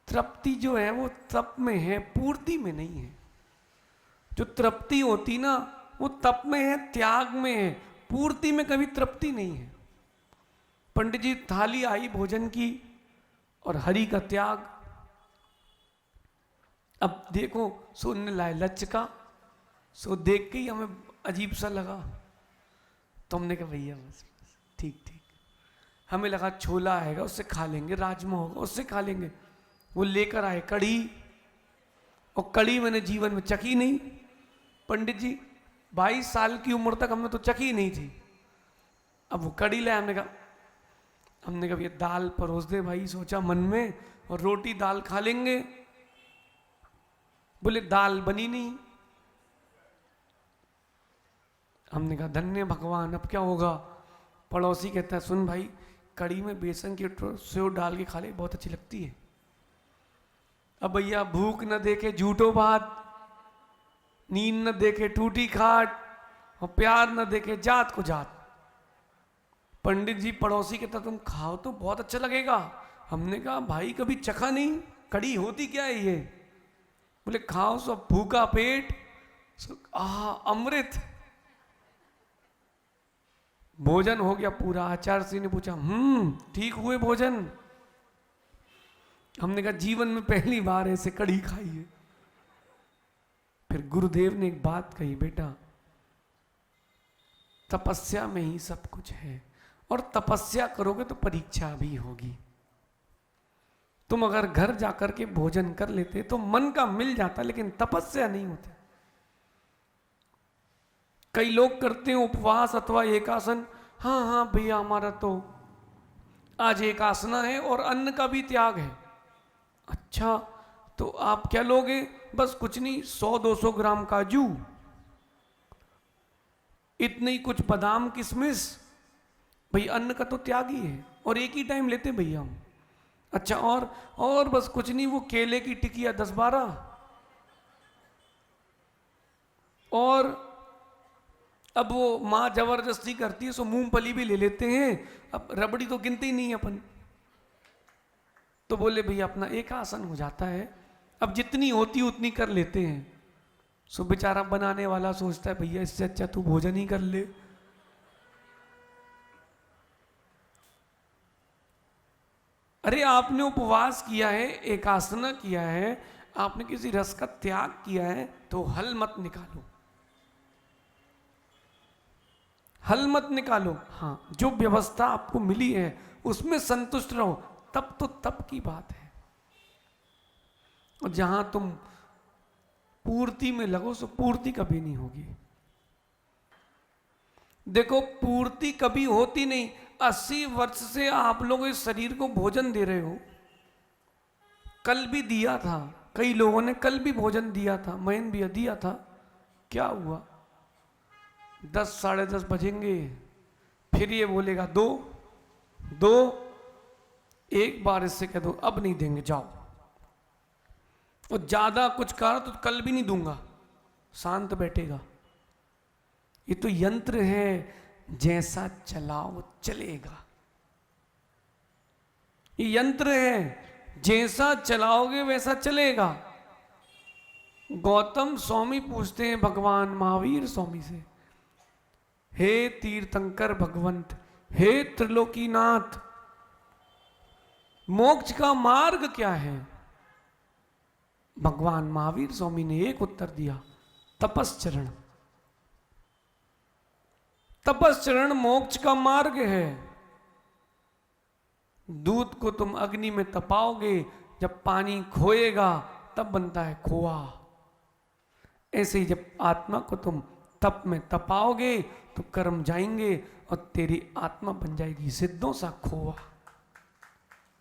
तृप्ति जो है वो तप में है, पूर्ति में नहीं है। जो तृप्ति होती ना वो तप में है, त्याग में है, पूर्ति में कभी तृप्ति नहीं है। पंडित जी थाली आई भोजन की और हरि का त्याग। अब देखो सुनने लाए लचका, सो देख के ही हमें अजीब सा लगा, तो हमने कहा भैया बस ठीक ठीक। हमें लगा छोला आएगा उससे खा लेंगे, राजमा होगा उससे खा लेंगे। वो लेकर आए कढ़ी, और कढ़ी मैंने जीवन में चखी नहीं। पंडित जी 22 साल की उम्र तक हमने तो चखी नहीं थी। अब वो कढ़ी लाए, हमने कहा ये दाल परोस दे भाई, सोचा मन में, और रोटी दाल खा लेंगे। बोले दाल बनी नहीं। हमने कहा धन्य भगवान, अब क्या होगा। पड़ोसी कहता है सुन भाई, कढ़ी में बेसन की सेव डाल के खा ले, बहुत अच्छी लगती है। अब भैया भूख न देखे झूठो बात, नींद न देखे टूटी खाट, और प्यार न देखे जात को जात। पंडित जी पड़ोसी कहता तुम खाओ तो बहुत अच्छा लगेगा। हमने कहा भाई कभी चखा नहीं, कढ़ी होती क्या है ये। बोले खाओ सब, भूखा पेट अमृत। भोजन हो गया पूरा। आचार्य सिंह ने पूछा ठीक हुए भोजन। हमने कहा जीवन में पहली बार ऐसे कढ़ी खाई है। फिर गुरुदेव ने एक बात कही, बेटा तपस्या में ही सब कुछ है, और तपस्या करोगे तो परीक्षा भी होगी। तुम अगर घर जाकर के भोजन कर लेते तो मन का मिल जाता, लेकिन तपस्या नहीं होती। कई लोग करते हैं उपवास अथवा एकासन। हाँ हाँ भैया हमारा तो आज एकासना है और अन्न का भी त्याग है। अच्छा तो आप क्या लोगे। बस कुछ नहीं, 100-200 ग्राम काजू, इतने ही कुछ बादाम किशमिश। भैया अन्न का तो त्याग ही है, और एक ही टाइम लेते भैया हम। अच्छा और बस कुछ नहीं, वो केले की टिकिया 10-12, और अब वो माँ जबरदस्ती करती है सो मूंगफली भी ले लेते हैं। अब रबड़ी तो गिनती नहीं अपन। तो बोले भैया अपना एक आसन हो जाता है, अब जितनी होती उतनी कर लेते हैं। सो बेचारा बनाने वाला सोचता है भैया इससे अच्छा तू भोजन ही कर ले। अरे आपने उपवास किया है, एकासना किया है, आपने किसी रस का त्याग किया है, तो हल मत निकालो, हल मत निकालो। हाँ जो व्यवस्था आपको मिली है उसमें संतुष्ट रहो, तब तो तब की बात है। और जहां तुम पूर्ति में लगो सो पूर्ति कभी नहीं होगी। देखो पूर्ति कभी होती नहीं। 80 वर्ष से आप लोग इस शरीर को भोजन दे रहे हो, कल भी दिया था, कई लोगों ने कल भी भोजन दिया था, मैंने भी दिया था। क्या हुआ, 10-10:30 बजेंगे, फिर ये बोलेगा दो, एक बार इससे कह दो अब नहीं देंगे जाओ, और ज्यादा कुछ कहा तो कल भी नहीं दूंगा, शांत बैठेगा। ये तो यंत्र है, जैसा चलाओ चलेगा। ये यंत्र है, जैसा चलाओगे वैसा चलेगा। गौतम स्वामी पूछते हैं भगवान महावीर स्वामी से, हे तीर्थंकर भगवंत, हे त्रिलोकीनाथ, मोक्ष का मार्ग क्या है। भगवान महावीर स्वामी ने एक उत्तर दिया, तपश्चरण। तपश्चरण मोक्ष का मार्ग है। दूध को तुम अग्नि में तपाओगे, जब पानी खोएगा तब बनता है खोआ। ऐसे ही जब आत्मा को तुम तप में तपाओगे तो कर्म जाएंगे और तेरी आत्मा बन जाएगी सिद्धों सा खोआ।